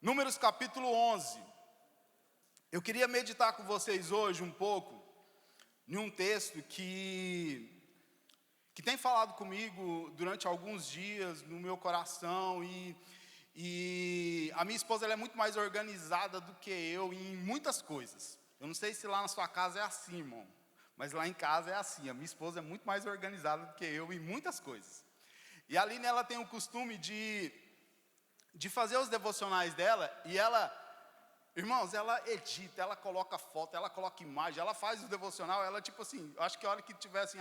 Números capítulo 11. Eu queria meditar com vocês hoje um pouco em um texto que tem falado comigo durante alguns dias no meu coração e a minha esposa ela é muito mais organizada do que eu em muitas coisas. Eu não sei se lá na sua casa é assim, irmão, mas lá em casa é assim. A minha esposa é muito mais organizada do que eu em muitas coisas. E a Aline, ela tem o costume de fazer os devocionais dela, e ela, irmãos, ela edita, ela coloca foto, ela coloca imagem, ela faz o devocional, ela tipo assim, eu acho que a hora que tiver assim,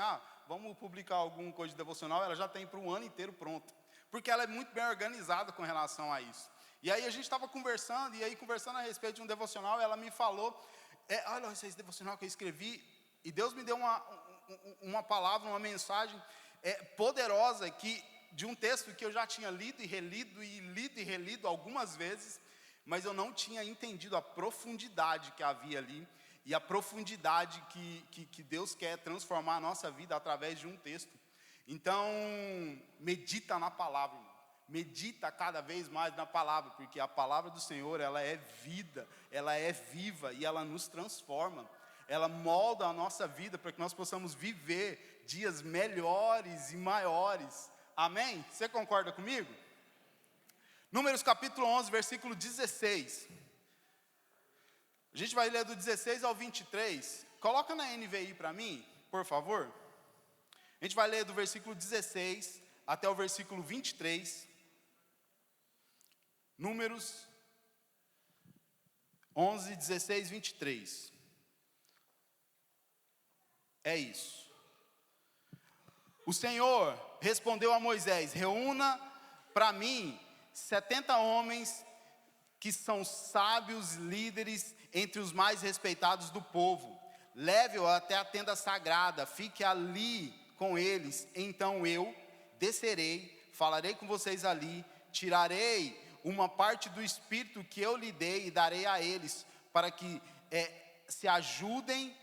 vamos publicar alguma coisa de devocional, ela já tem para um ano inteiro pronto, porque ela é muito bem organizada com relação a isso. E aí a gente estava conversando, e aí conversando a respeito de um devocional, ela me falou, olha esse devocional que eu escrevi, e Deus me deu uma palavra, uma mensagem poderosa, de um texto que eu já tinha lido e relido algumas vezes, mas eu não tinha entendido a profundidade que havia ali, e a profundidade que Deus quer transformar a nossa vida através de um texto. Então, medita na palavra, irmão. Medita cada vez mais na palavra, porque a palavra do Senhor, ela é vida, ela é viva e ela nos transforma. Ela molda a nossa vida para que nós possamos viver dias melhores e maiores. Amém? Você concorda comigo? Números capítulo 11, versículo 16. A gente vai ler do 16 ao 23. Coloca na NVI para mim, por favor. A gente vai ler do versículo 16 até o versículo 23. Números 11, 16, 23. É isso. O Senhor respondeu a Moisés: reúna para mim 70 homens que são sábios líderes entre os mais respeitados do povo. Leve-o até a tenda sagrada, fique ali com eles. Então eu descerei, falarei com vocês ali, tirarei uma parte do espírito que eu lhe dei e darei a eles, para que se ajudem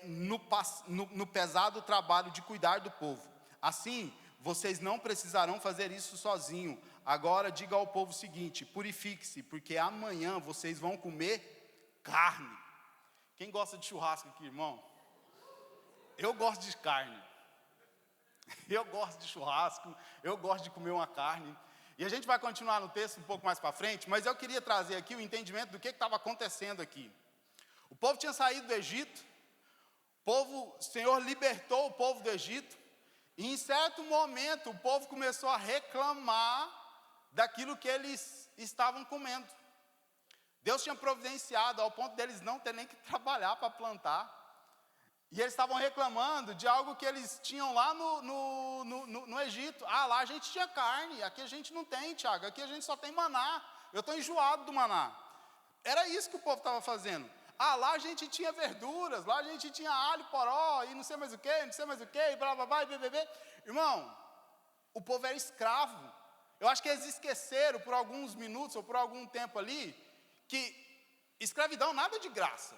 no pesado trabalho de cuidar do povo. Assim, vocês não precisarão fazer isso sozinho. Agora diga ao povo o seguinte: purifique-se, porque amanhã vocês vão comer carne. Quem gosta de churrasco aqui, irmão? Eu gosto de carne. Eu gosto de churrasco, eu gosto de comer uma carne. E a gente vai continuar no texto um pouco mais para frente, mas eu queria trazer aqui o entendimento do que estava acontecendo aqui. O povo tinha saído do Egito, o Senhor libertou o povo do Egito, e em certo momento o povo começou a reclamar daquilo que eles estavam comendo. Deus tinha providenciado ao ponto deles não terem nem que trabalhar para plantar, e eles estavam reclamando de algo que eles tinham lá no Egito. Lá a gente tinha carne, aqui a gente não tem, Tiago, aqui a gente só tem maná, eu estou enjoado do maná. Era isso que o povo estava fazendo. Lá a gente tinha verduras, lá a gente tinha alho, poró, e não sei mais o que, e blá, blá, blá, e bebê. Irmão, o povo era escravo. Eu acho que eles esqueceram por alguns minutos, ou por algum tempo ali, que escravidão nada de graça.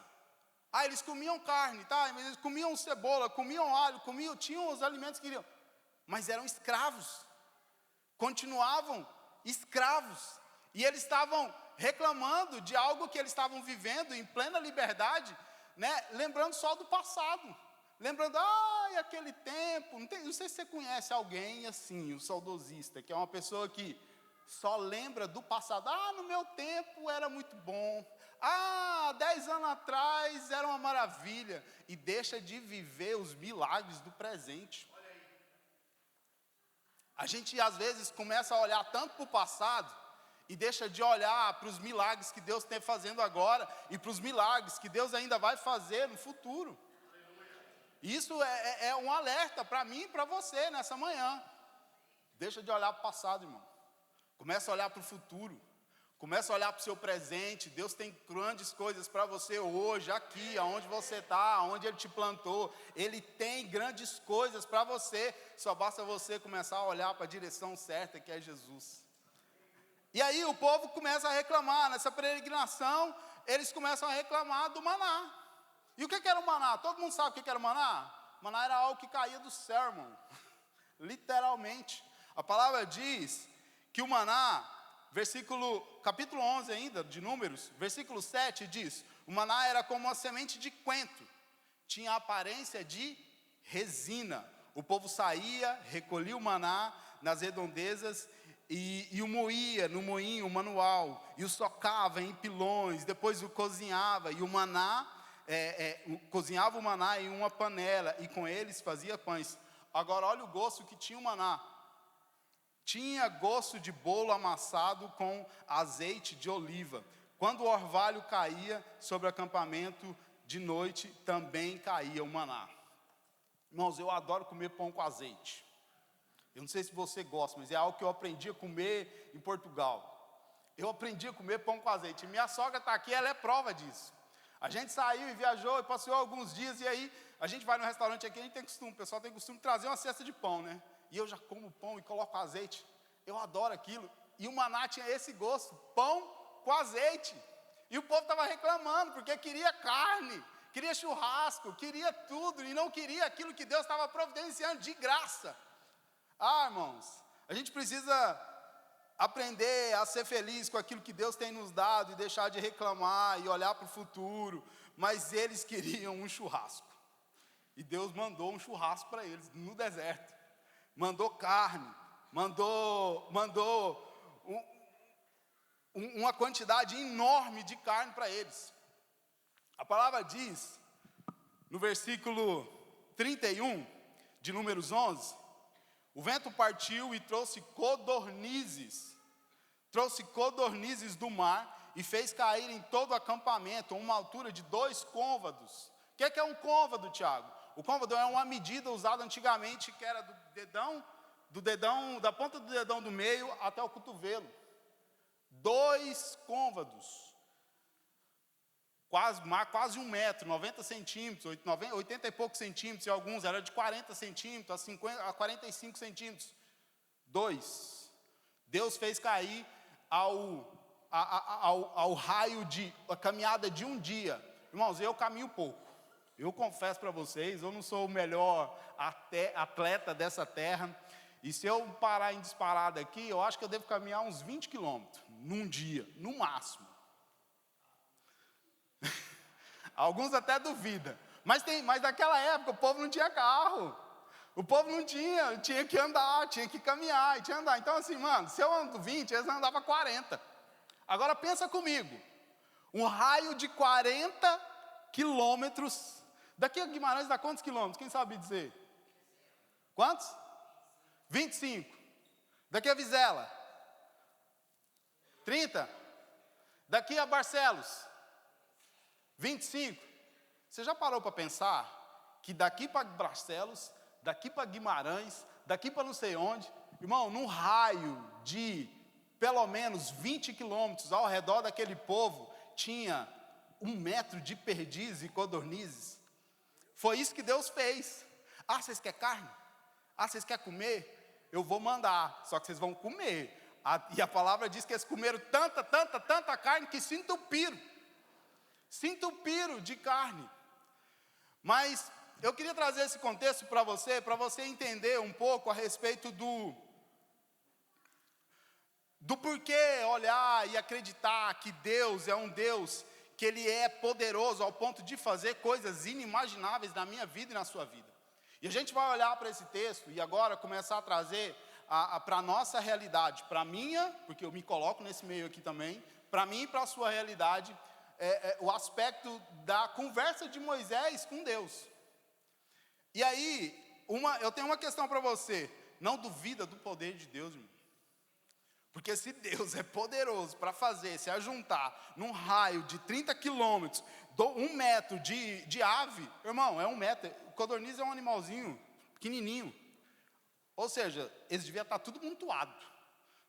Eles comiam carne, tá? Eles comiam cebola, comiam alho, tinham os alimentos que queriam, mas eram escravos. Continuavam escravos. E eles estavam reclamando de algo que eles estavam vivendo em plena liberdade, né? Lembrando só do passado. Lembrando, aquele tempo. Não sei se você conhece alguém assim, o saudosista, que é uma pessoa que só lembra do passado. No meu tempo era muito bom. 10 anos atrás era uma maravilha. E deixa de viver os milagres do presente. A gente às vezes começa a olhar tanto para o passado e deixa de olhar para os milagres que Deus está fazendo agora e para os milagres que Deus ainda vai fazer no futuro. Isso é um alerta para mim e para você nessa manhã. Deixa de olhar para o passado, irmão. Começa a olhar para o futuro. Começa a olhar para o seu presente. Deus tem grandes coisas para você hoje, aqui, aonde você está, aonde Ele te plantou. Ele tem grandes coisas para você. Só basta você começar a olhar para a direção certa, que é Jesus. E aí o povo começa a reclamar, nessa peregrinação, eles começam a reclamar do maná. E o que era o maná? Todo mundo sabe o que era o maná? Maná era algo que caía do céu, irmão. Literalmente. A palavra diz que o maná capítulo 11 ainda, de Números, versículo 7 diz: o maná era como uma semente de coentro, tinha a aparência de resina. O povo saía, recolhia o maná nas redondezas e o moía no moinho manual, e o socava em pilões, depois o cozinhava, e o maná, cozinhava o maná em uma panela, e com eles fazia pães. Agora olha o gosto que tinha o maná. Tinha gosto de bolo amassado com azeite de oliva. Quando o orvalho caía sobre o acampamento de noite, também caía o maná. Irmãos, eu adoro comer pão com azeite. Eu não sei se você gosta, mas é algo que eu aprendi a comer em Portugal. Eu aprendi a comer pão com azeite. Minha sogra está aqui, ela é prova disso. A gente saiu e viajou e passeou alguns dias, e aí a gente vai no restaurante aqui, a gente tem costume, o pessoal tem costume de trazer uma cesta de pão, né? E eu já como pão e coloco azeite. Eu adoro aquilo. E o maná tinha esse gosto, pão com azeite. E o povo estava reclamando, porque queria carne, queria churrasco, queria tudo, e não queria aquilo que Deus estava providenciando de graça. Ah, irmãos, a gente precisa aprender a ser feliz com aquilo que Deus tem nos dado, e deixar de reclamar, e olhar para o futuro. Mas eles queriam um churrasco. E Deus mandou um churrasco para eles, no deserto. Mandou carne, mandou uma quantidade enorme de carne para eles. A palavra diz, no versículo 31 de Números 11, o vento partiu e trouxe codornizes do mar, e fez cair em todo o acampamento uma altura de 2 côvados. O que é um côvado, Tiago? O côvado é uma medida usada antigamente, que era da ponta do dedão do meio até o cotovelo. 2 côvados. Quase 1 metro, 90 centímetros, 80 e poucos centímetros, e alguns eram de 40 centímetros a 45 centímetros. 2. Deus fez cair ao raio de a caminhada de um dia. Irmãos, eu caminho pouco. Eu confesso para vocês, eu não sou o melhor atleta dessa terra. E se eu parar em disparada aqui, eu acho que eu devo caminhar uns 20 quilômetros num dia, no máximo. Alguns até duvidam. Mas naquela época o povo não tinha carro. O povo não tinha que andar, tinha que caminhar, tinha que andar. Então assim, mano, se eu ando 20, eles andavam 40. Agora pensa comigo. Um raio de 40 quilômetros. Daqui a Guimarães dá quantos quilômetros? Quem sabe dizer? Quantos? 25. Daqui a Vizela? 30. Daqui a Barcelos? 25. Você já parou para pensar que daqui para Barcelos, daqui para Guimarães, daqui para não sei onde, irmão, num raio de pelo menos 20 quilômetros ao redor daquele povo, tinha 1 metro de perdizes e codornizes? Foi isso que Deus fez. Ah, vocês querem carne? Ah, vocês querem comer? Eu vou mandar, só que vocês vão comer. E a palavra diz que eles comeram tanta carne que se entupiram. Se entupiram de carne. Mas eu queria trazer esse contexto para você entender um pouco a respeito do porquê olhar e acreditar que Deus é um Deus que Ele é poderoso ao ponto de fazer coisas inimagináveis na minha vida e na sua vida. E a gente vai olhar para esse texto e agora começar a trazer para a nossa realidade, para a minha, porque eu me coloco nesse meio aqui também, para mim e para a sua realidade, o aspecto da conversa de Moisés com Deus. E aí, eu tenho uma questão para você: não duvida do poder de Deus, irmão. Porque se Deus é poderoso para se ajuntar num raio de 30 quilômetros, 1 metro de ave, irmão, é 1 metro, o codorniz é um animalzinho pequenininho. Ou seja, eles deviam estar tudo amontoado.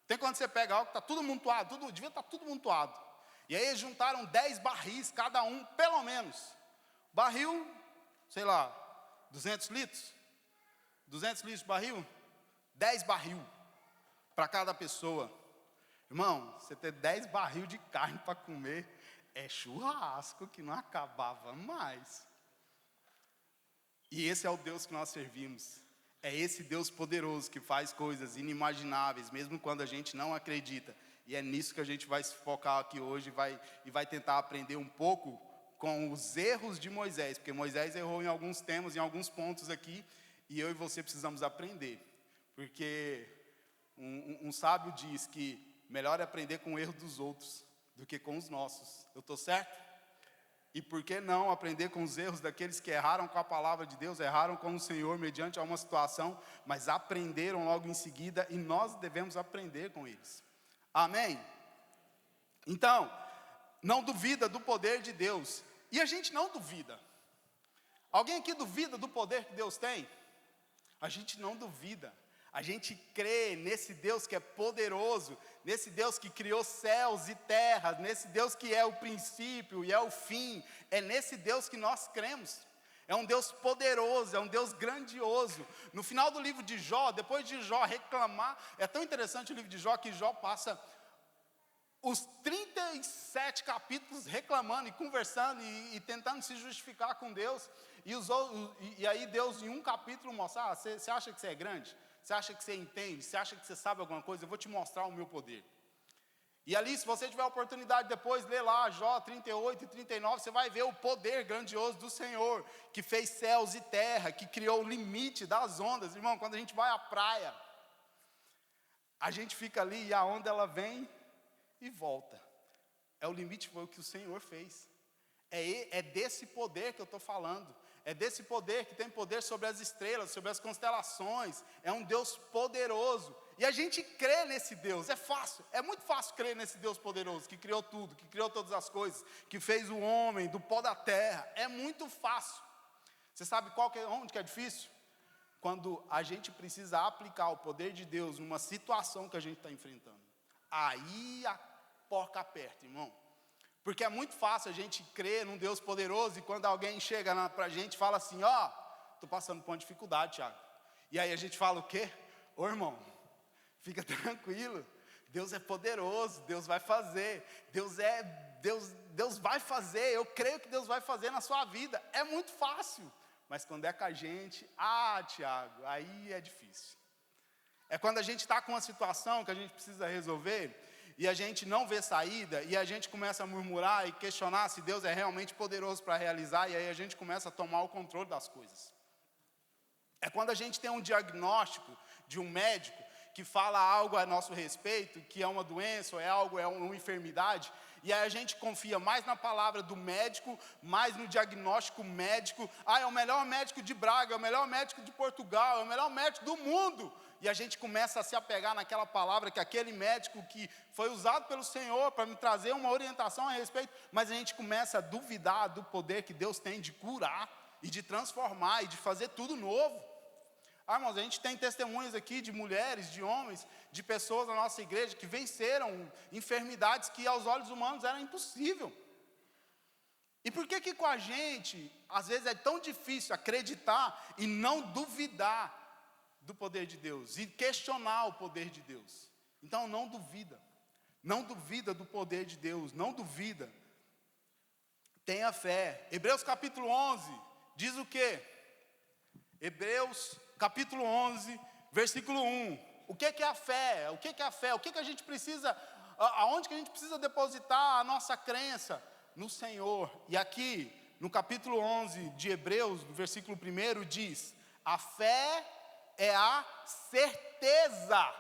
Tem quando você pega algo que está tudo amontoado, devia estar tudo amontoado. E aí eles juntaram 10 barris, cada um, pelo menos. Barril, sei lá, 200 litros? 200 litros de barril? 10 barril para cada pessoa. Irmão, você ter 10 barril de carne para comer é churrasco que não acabava mais. E esse é o Deus que nós servimos. É esse Deus poderoso que faz coisas inimagináveis, mesmo quando a gente não acredita. E é nisso que a gente vai se focar aqui hoje e vai tentar aprender um pouco com os erros de Moisés, porque Moisés errou em alguns temas, em alguns pontos aqui, e eu e você precisamos aprender, porque um sábio diz que melhor é aprender com o erro dos outros do que com os nossos. Eu estou certo? E por que não aprender com os erros daqueles que erraram com a palavra de Deus, erraram com o Senhor mediante uma situação, mas aprenderam logo em seguida, e nós devemos aprender com eles. Amém? Então, não duvida do poder de Deus. E a gente não duvida. Alguém aqui duvida do poder que Deus tem? A gente não duvida. A gente crê nesse Deus que é poderoso, nesse Deus que criou céus e terras, nesse Deus que é o princípio e é o fim. É nesse Deus que nós cremos. É um Deus poderoso, é um Deus grandioso. No final do livro de Jó, depois de Jó reclamar, é tão interessante o livro de Jó, que Jó passa os 37 capítulos reclamando e conversando e tentando se justificar com Deus. E aí Deus em um capítulo mostra, você acha que você é grande? Você acha que você entende? Você acha que você sabe alguma coisa? Eu vou te mostrar o meu poder. E ali, se você tiver a oportunidade depois, ler lá Jó 38 e 39, você vai ver o poder grandioso do Senhor, que fez céus e terra, que criou o limite das ondas. Irmão, quando a gente vai à praia, a gente fica ali e a onda ela vem e volta. É o limite, foi o que o Senhor fez. É desse poder que eu estou falando. É desse poder que tem poder sobre as estrelas, sobre as constelações. É um Deus poderoso. E a gente crê nesse Deus, é fácil, é muito fácil crer nesse Deus poderoso, que criou tudo, que criou todas as coisas, que fez o homem do pó da terra, é muito fácil. Você sabe onde que é difícil? Quando a gente precisa aplicar o poder de Deus numa situação que a gente está enfrentando. Aí a porca aperta, irmão. Porque é muito fácil a gente crer num Deus poderoso, e quando alguém chega para a gente e fala assim, estou passando por uma dificuldade, Thiago. E aí a gente fala o quê? Ô irmão, fica tranquilo, Deus é poderoso, Deus vai fazer, Deus vai fazer, eu creio que Deus vai fazer na sua vida. É muito fácil, mas quando é com a gente, Thiago, aí é difícil. É quando a gente está com uma situação que a gente precisa resolver, e a gente não vê saída, e a gente começa a murmurar e questionar se Deus é realmente poderoso para realizar, e aí a gente começa a tomar o controle das coisas. É quando a gente tem um diagnóstico de um médico, que fala algo a nosso respeito, que é uma doença, ou é uma enfermidade, e aí a gente confia mais na palavra do médico, mais no diagnóstico médico. É o melhor médico de Braga, é o melhor médico de Portugal, é o melhor médico do mundo. E a gente começa a se apegar naquela palavra, que aquele médico que foi usado pelo Senhor para me trazer uma orientação a respeito, mas a gente começa a duvidar do poder que Deus tem de curar, e de transformar, e de fazer tudo novo. Irmãos, a gente tem testemunhos aqui de mulheres, de homens, de pessoas na nossa igreja que venceram enfermidades que aos olhos humanos era impossível. E por que com a gente, às vezes é tão difícil acreditar e não duvidar do poder de Deus, e questionar o poder de Deus? Então não duvida do poder de Deus, não duvida. Tenha fé. Hebreus capítulo 11, diz o quê? Hebreus capítulo 11, versículo 1. O que é a fé? O que é a fé? O que a gente precisa, aonde que a gente precisa depositar a nossa crença? No Senhor. E aqui, no capítulo 11 de Hebreus, no versículo 1, diz: a fé é a certeza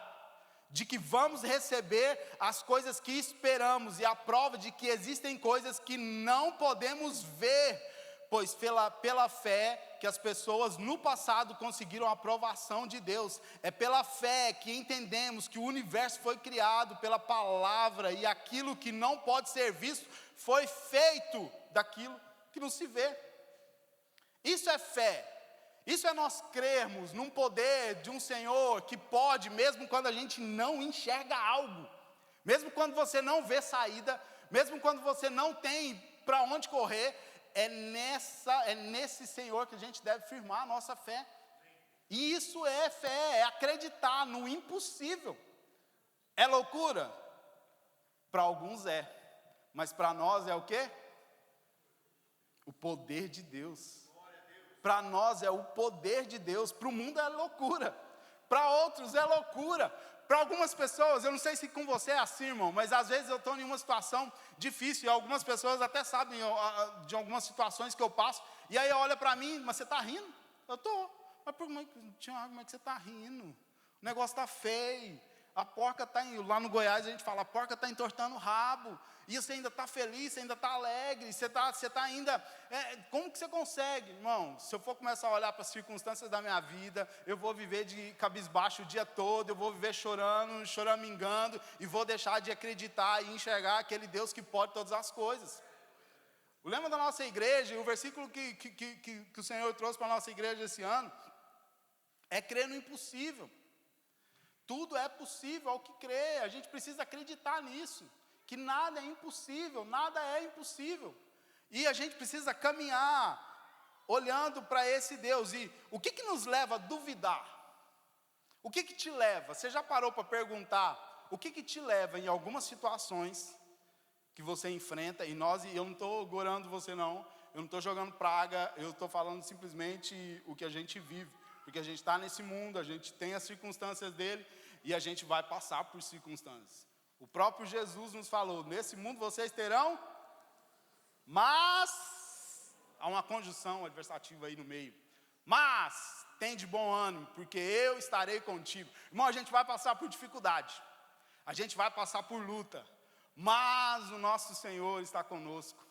de que vamos receber as coisas que esperamos, e a prova de que existem coisas que não podemos ver, pois pela fé que as pessoas no passado conseguiram a aprovação de Deus. É pela fé que entendemos que o universo foi criado pela palavra, e aquilo que não pode ser visto foi feito daquilo que não se vê. Isso é fé. Isso é nós crermos num poder de um Senhor que pode, mesmo quando a gente não enxerga algo, mesmo quando você não vê saída, mesmo quando você não tem para onde correr. É nesse Senhor que a gente deve firmar a nossa fé. E isso é fé, é acreditar no impossível. É loucura? Para alguns é, mas para nós é o quê? O poder de Deus. Para nós é o poder de Deus. Para o mundo é loucura, Para outros é loucura. Para algumas pessoas, eu não sei se com você é assim, irmão, mas às vezes eu estou em uma situação difícil, e algumas pessoas até sabem de algumas situações que eu passo, e aí olha para mim, mas você está rindo? Eu estou. Mas Tiago, como é que você está rindo? O negócio está feio. A porca está, lá no Goiás a gente fala, a porca está entortando o rabo. E você ainda está feliz, você ainda está alegre, você tá ainda... como que você consegue? Irmão, se eu for começar a olhar para as circunstâncias da minha vida, eu vou viver de cabisbaixo o dia todo, eu vou viver chorando, choramingando, e vou deixar de acreditar e enxergar aquele Deus que pode todas as coisas. O lema da nossa igreja, o versículo que o Senhor trouxe para a nossa igreja esse ano, é crer no impossível. Tudo é possível ao que crê, a gente precisa acreditar nisso, que nada é impossível, nada é impossível. E a gente precisa caminhar olhando para esse Deus. E o que nos leva a duvidar? O que te leva? Você já parou para perguntar o que te leva em algumas situações que você enfrenta, e eu não estou gorando você não, eu não estou jogando praga, eu estou falando simplesmente o que a gente vive. Porque a gente está nesse mundo, a gente tem as circunstâncias dele, e a gente vai passar por circunstâncias. O próprio Jesus nos falou, nesse mundo vocês terão, mas, há uma conjunção adversativa aí no meio, mas, tem de bom ânimo, porque eu estarei contigo. Irmão, a gente vai passar por dificuldade, a gente vai passar por luta, mas o nosso Senhor está conosco.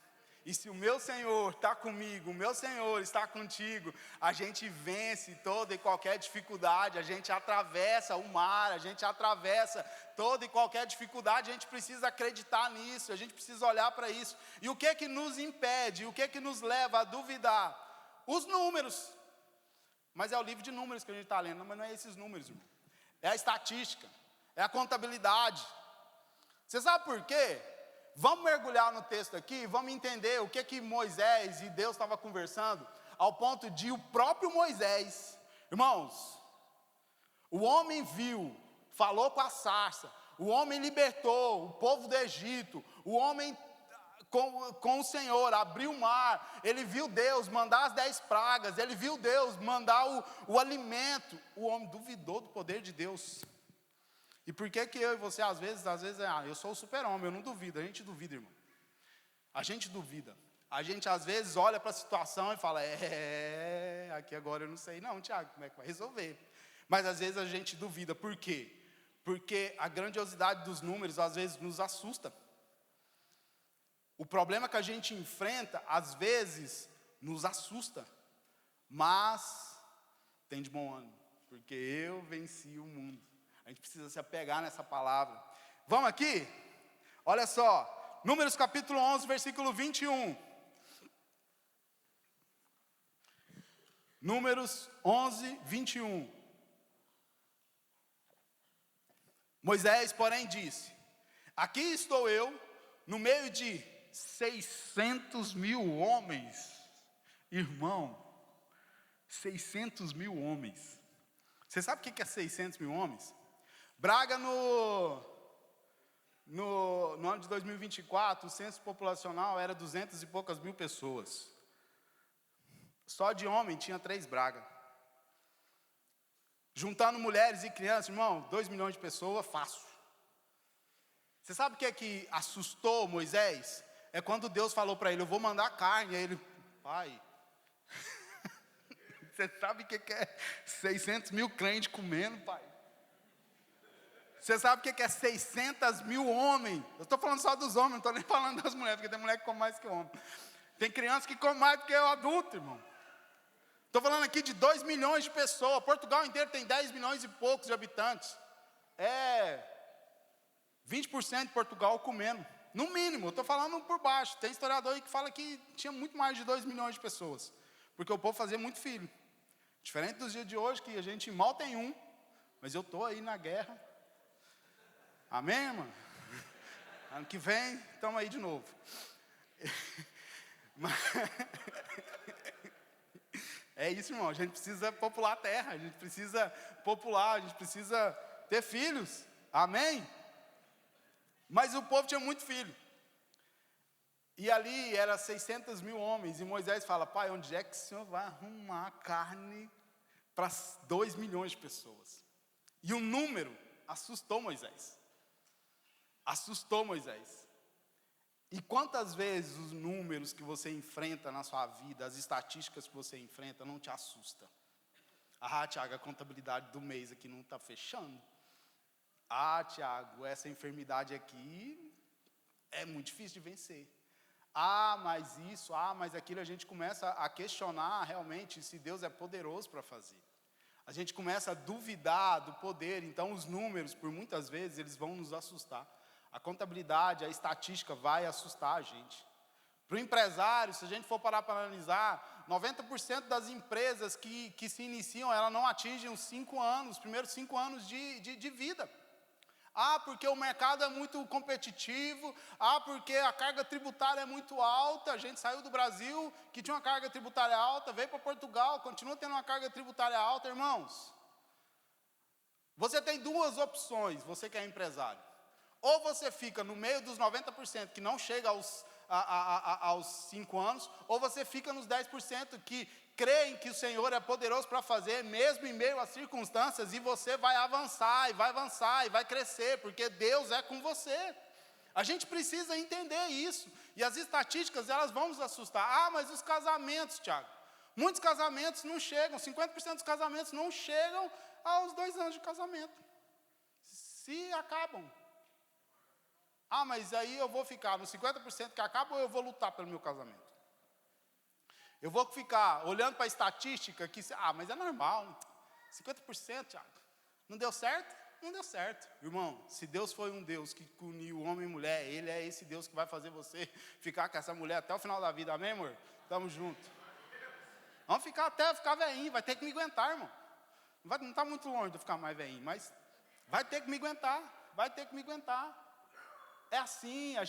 E se o meu Senhor está comigo, o meu Senhor está contigo, a gente vence toda e qualquer dificuldade, a gente atravessa o mar, a gente atravessa toda e qualquer dificuldade, a gente precisa acreditar nisso, a gente precisa olhar para isso. E o que nos impede, o que nos leva a duvidar? Os números. Mas é o livro de números que a gente está lendo, mas não é esses números, irmão. É a estatística, é a contabilidade. Você sabe por quê? Vamos mergulhar no texto aqui, vamos entender o que Moisés e Deus estavam conversando, ao ponto de o próprio Moisés, irmãos, o homem viu, falou com a sarça, o homem libertou o povo do Egito, o homem com o Senhor abriu o mar, ele viu Deus mandar as 10 pragas, ele viu Deus mandar o alimento, o homem duvidou do poder de Deus. E por que eu e você, às vezes, eu sou o super-homem, eu não duvido, a gente duvida, irmão. A gente duvida. A gente, às vezes, olha para a situação e fala, aqui agora eu não sei não, Tiago, como é que vai resolver? Mas, às vezes, a gente duvida. Por quê? Porque a grandiosidade dos números, às vezes, nos assusta. O problema que a gente enfrenta, às vezes, nos assusta. Mas, tem de bom ânimo, porque eu venci o mundo. A gente precisa se apegar nessa palavra. Vamos aqui? Olha só. Números capítulo 11, versículo 21. Números 11, 21. Moisés, porém, disse: aqui estou eu, no meio de 600 mil homens. Irmão, 600 mil homens. Você sabe o que é 600 mil homens? Braga, no ano de 2024, o censo populacional era 200 e poucas mil pessoas. Só de homem tinha 3 Braga. Juntando mulheres e crianças, irmão, 2 milhões de pessoas, fácil. Você sabe o que assustou Moisés? É quando Deus falou para ele, eu vou mandar carne. Aí ele, pai, você sabe o que é 600 mil crentes comendo, pai? Você sabe o que é 600 mil homens? Eu estou falando só dos homens, não estou nem falando das mulheres, porque tem mulher que come mais que homem. Tem criança que come mais do que o adulto, irmão. Estou falando aqui de 2 milhões de pessoas. Portugal inteiro tem 10 milhões e poucos de habitantes. 20% de Portugal comendo. No mínimo, eu estou falando por baixo. Tem historiador aí que fala que tinha muito mais de 2 milhões de pessoas. Porque o povo fazia muito filho. Diferente dos dias de hoje, que a gente mal tem um. Mas eu estou aí na guerra. Amém, irmão? Ano que vem, estamos aí de novo. É isso, irmão. A gente precisa popular a terra. A gente precisa popular. A gente precisa ter filhos. Amém? Mas o povo tinha muito filho. E ali era 600 mil homens. E Moisés fala, pai, onde é que o senhor vai arrumar carne para 2 milhões de pessoas? E o número assustou Moisés. Assustou Moisés. E quantas vezes os números que você enfrenta na sua vida, as estatísticas que você enfrenta, não te assustam? Ah, Tiago, a contabilidade do mês aqui não está fechando. Ah, Tiago, essa enfermidade aqui é muito difícil de vencer. Ah, mas isso, mas aquilo, a gente começa a questionar realmente se Deus é poderoso para fazer. A gente começa a duvidar do poder, então os números, por muitas vezes, eles vão nos assustar. A contabilidade, a estatística vai assustar a gente. Para o empresário, se a gente for parar para analisar, 90% das empresas que se iniciam, ela não atingem os 5 anos, os primeiros 5 anos de vida. Ah, porque o mercado é muito competitivo. Ah, porque a carga tributária é muito alta. A gente saiu do Brasil, que tinha uma carga tributária alta, veio para Portugal, continua tendo uma carga tributária alta, irmãos. Você tem duas opções, você que é empresário. Ou você fica no meio dos 90% que não chega aos 5 anos, ou você fica nos 10% que creem que o Senhor é poderoso para fazer, mesmo em meio às circunstâncias, e você vai avançar, e vai crescer, porque Deus é com você. A gente precisa entender isso, e as estatísticas, elas vão nos assustar. Ah, mas os casamentos, Tiago, muitos casamentos não chegam, 50% dos casamentos não chegam aos 2 anos de casamento, se acabam. Ah, mas aí eu vou ficar nos 50% que acabam, ou eu vou lutar pelo meu casamento? Eu vou ficar olhando para a estatística que, mas é normal, 50%, Tiago. Não deu certo? Não deu certo. Irmão, se Deus foi um Deus que uniu homem e mulher, Ele é esse Deus que vai fazer você ficar com essa mulher até o final da vida, amém, amor? Tamo junto. Vamos ficar até ficar velhinho, vai ter que me aguentar, irmão. Não está muito longe de eu ficar mais velhinho, mas vai ter que me aguentar, vai ter que me aguentar. É assim, e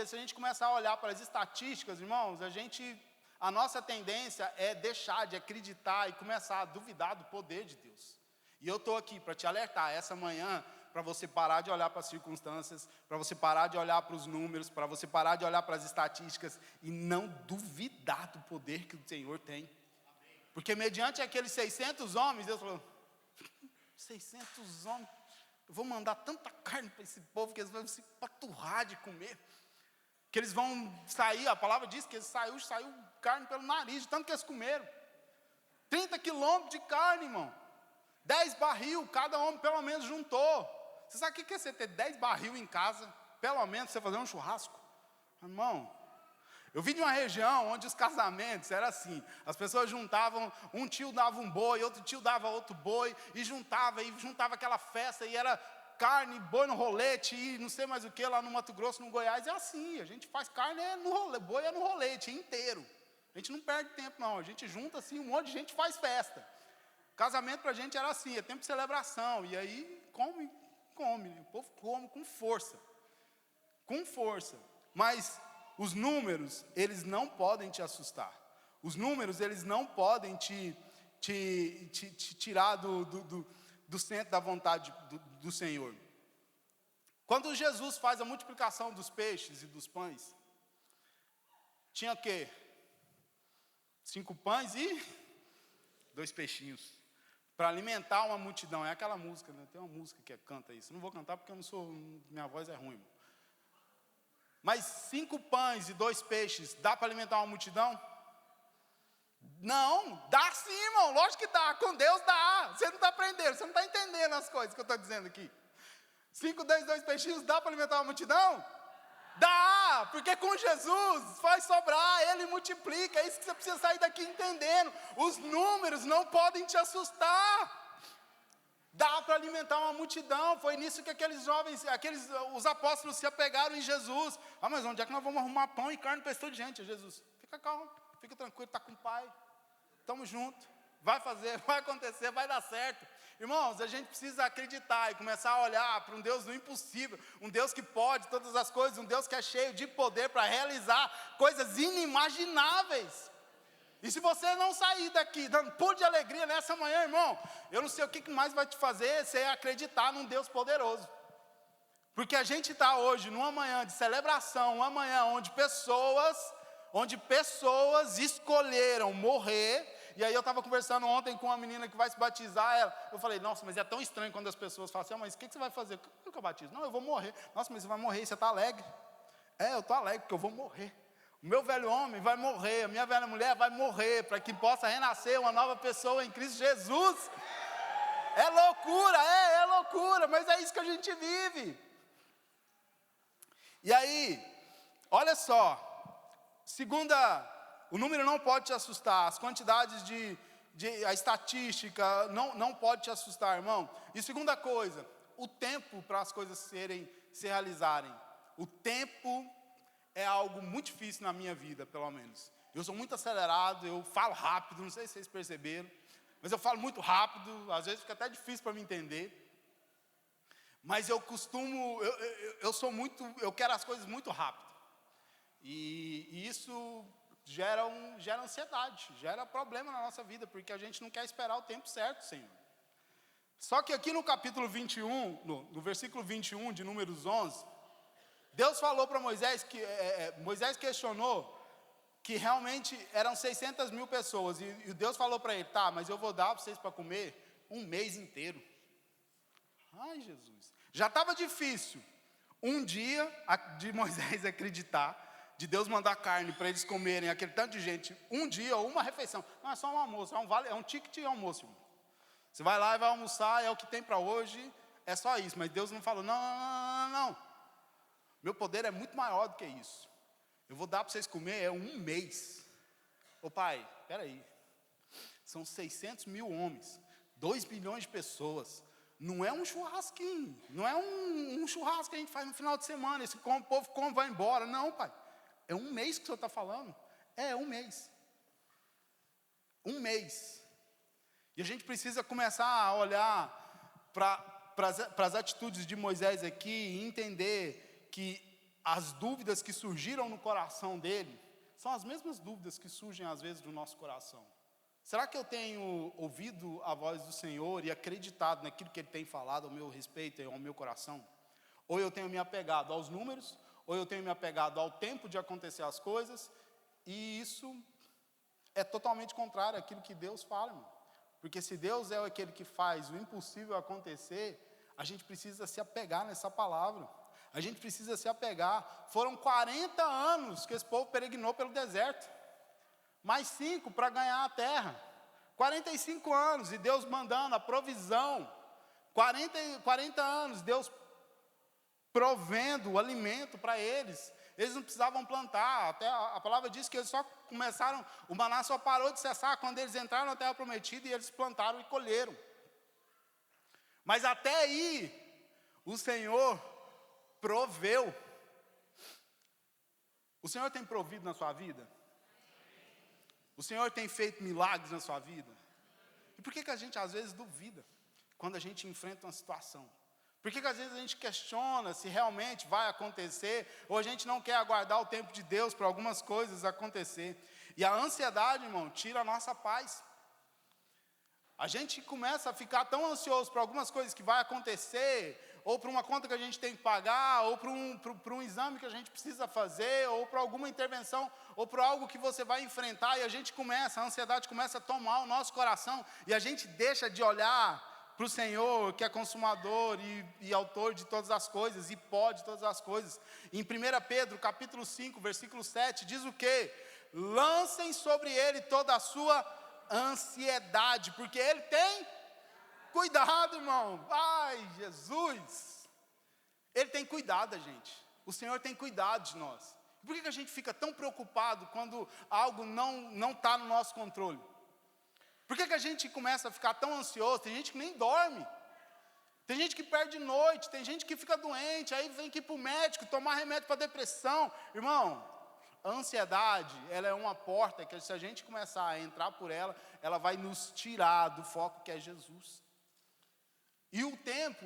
se a gente começar a olhar para as estatísticas, irmãos, a nossa tendência é deixar de acreditar e começar a duvidar do poder de Deus. E eu estou aqui para te alertar essa manhã, para você parar de olhar para as circunstâncias, para você parar de olhar para os números, para você parar de olhar para as estatísticas e não duvidar do poder que o Senhor tem. Porque mediante aqueles 600 homens, Deus falou, 600 homens, eu vou mandar tanta carne para esse povo que eles vão se paturrar de comer. Que eles vão sair, a palavra diz que eles saiu carne pelo nariz, de tanto que eles comeram. 30 quilômetros de carne, irmão. 10 barril, cada homem pelo menos juntou. Você sabe o que é você ter 10 barril em casa? Pelo menos você fazer um churrasco? Irmão, eu vim de uma região onde os casamentos eram assim. As pessoas juntavam, um tio dava um boi, outro tio dava outro boi, e juntava aquela festa, e era carne, boi no rolete, e não sei mais o que, lá no Mato Grosso, no Goiás, é assim. A gente faz carne no rolete, boi é no rolete, inteiro. A gente não perde tempo, não. A gente junta assim, um monte de gente faz festa. Casamento pra gente era assim, é tempo de celebração. E aí, come. O povo come com força. Com força. Mas os números, eles não podem te assustar. Os números, eles não podem te tirar do centro da vontade do Senhor. Quando Jesus faz a multiplicação dos peixes e dos pães, tinha o quê? 5 pães e 2 peixinhos. Para alimentar uma multidão. É aquela música, né? Tem uma música que canta isso. Não vou cantar porque minha voz é ruim. Mas 5 pães e 2 peixes, dá para alimentar uma multidão? Não, dá sim, irmão, lógico que dá, com Deus dá. Você não está aprendendo, você não está entendendo as coisas que eu estou dizendo aqui. 5, 10, 2 peixinhos, dá para alimentar uma multidão? Dá, porque com Jesus faz sobrar, Ele multiplica, é isso que você precisa sair daqui entendendo. Os números não podem te assustar. Dá para alimentar uma multidão. Foi nisso que aqueles jovens, os apóstolos se apegaram em Jesus. Mas onde é que nós vamos arrumar pão e carne para esse tanto de gente? Jesus, fica calmo, fica tranquilo, está com o Pai. Estamos juntos. Vai fazer, vai acontecer, vai dar certo. Irmãos, a gente precisa acreditar e começar a olhar para um Deus do impossível, um Deus que pode todas as coisas, um Deus que é cheio de poder para realizar coisas inimagináveis. E se você não sair daqui dando pulo de alegria nessa manhã, irmão, eu não sei o que mais vai te fazer, você acreditar num Deus poderoso. Porque a gente está hoje numa manhã de celebração, uma manhã onde pessoas escolheram morrer E aí eu estava conversando ontem com uma menina que vai se batizar, eu falei, nossa, mas é tão estranho quando as pessoas falam assim, mas o que você vai fazer? O que eu batizo? Não, eu vou morrer. Nossa, mas você vai morrer, você está alegre? Eu estou alegre porque eu vou morrer. O meu velho homem vai morrer, a minha velha mulher vai morrer, para que possa renascer uma nova pessoa em Cristo Jesus. É loucura, mas é isso que a gente vive. E aí, olha só, o número não pode te assustar, as quantidades a estatística não pode te assustar, irmão. E segunda coisa, o tempo para as coisas se realizarem. O tempo é algo muito difícil na minha vida, pelo menos. Eu sou muito acelerado, eu falo rápido, não sei se vocês perceberam, mas eu falo muito rápido, às vezes fica até difícil para me entender. Mas eu quero as coisas muito rápido. E isso gera ansiedade, gera problema na nossa vida, porque a gente não quer esperar o tempo certo, Senhor. Só que aqui no capítulo 21, no versículo 21 de Números 11, Deus falou para Moisés, Moisés questionou, que realmente eram 600 mil pessoas, e Deus falou para ele, tá, mas eu vou dar para vocês para comer um mês inteiro. Ai, Jesus. Já estava difícil um dia de Moisés acreditar, de Deus mandar carne para eles comerem, aquele tanto de gente, um dia ou uma refeição. Não é só um almoço, é um ticket de almoço, irmão. Você vai lá e vai almoçar, é o que tem para hoje, é só isso. Mas Deus não falou, não. Meu poder é muito maior do que isso. Eu vou dar para vocês comer, um mês. Ô pai, peraí. São 600 mil homens, 2 bilhões de pessoas. Não é um churrasquinho, não é um churrasco que a gente faz no final de semana, o povo come, vai embora. Não, pai, é um mês que o senhor está falando? É um mês. Um mês. E a gente precisa começar a olhar para as atitudes de Moisés aqui e entender que as dúvidas que surgiram no coração dele são as mesmas dúvidas que surgem às vezes no nosso coração. Será que eu tenho ouvido a voz do Senhor e acreditado naquilo que Ele tem falado ao meu respeito e ao meu coração? Ou eu tenho me apegado aos números, ou eu tenho me apegado ao tempo de acontecer as coisas, e isso é totalmente contrário àquilo que Deus fala, irmão. Porque se Deus é aquele que faz o impossível acontecer, a gente precisa se apegar nessa palavra. A gente precisa se apegar. Foram 40 anos que esse povo peregrinou pelo deserto. Mais 5 para ganhar a terra. 45 anos, e Deus mandando a provisão. 40 anos, Deus provendo o alimento para eles. Eles não precisavam plantar. Até a palavra diz que eles só começaram, o maná só parou de cessar quando eles entraram na terra prometida e eles plantaram e colheram. Mas até aí, o Senhor proveu. O Senhor tem provido na sua vida? O Senhor tem feito milagres na sua vida? E por que a gente às vezes duvida quando a gente enfrenta uma situação? Por que às vezes a gente questiona se realmente vai acontecer, ou a gente não quer aguardar o tempo de Deus para algumas coisas acontecer? E a ansiedade, irmão, tira a nossa paz. A gente começa a ficar tão ansioso para algumas coisas que vai acontecer, ou para uma conta que a gente tem que pagar, ou para um exame que a gente precisa fazer, ou para alguma intervenção, ou para algo que você vai enfrentar, e a ansiedade começa a tomar o nosso coração, e a gente deixa de olhar para o Senhor, que é consumador e autor de todas as coisas, e pode todas as coisas. Em 1 Pedro, capítulo 5, versículo 7, diz o quê? Lancem sobre ele toda a sua ansiedade, porque ele tem cuidado, irmão. Ai, Jesus. Ele tem cuidado da gente. O Senhor tem cuidado de nós. Por que a gente fica tão preocupado quando algo não está no nosso controle? Por que a gente começa a ficar tão ansioso? Tem gente que nem dorme. Tem gente que perde noite, tem gente que fica doente, aí vem aqui para o médico tomar remédio para depressão. Irmão, a ansiedade, ela é uma porta que se a gente começar a entrar por ela, ela vai nos tirar do foco que é Jesus. E o tempo,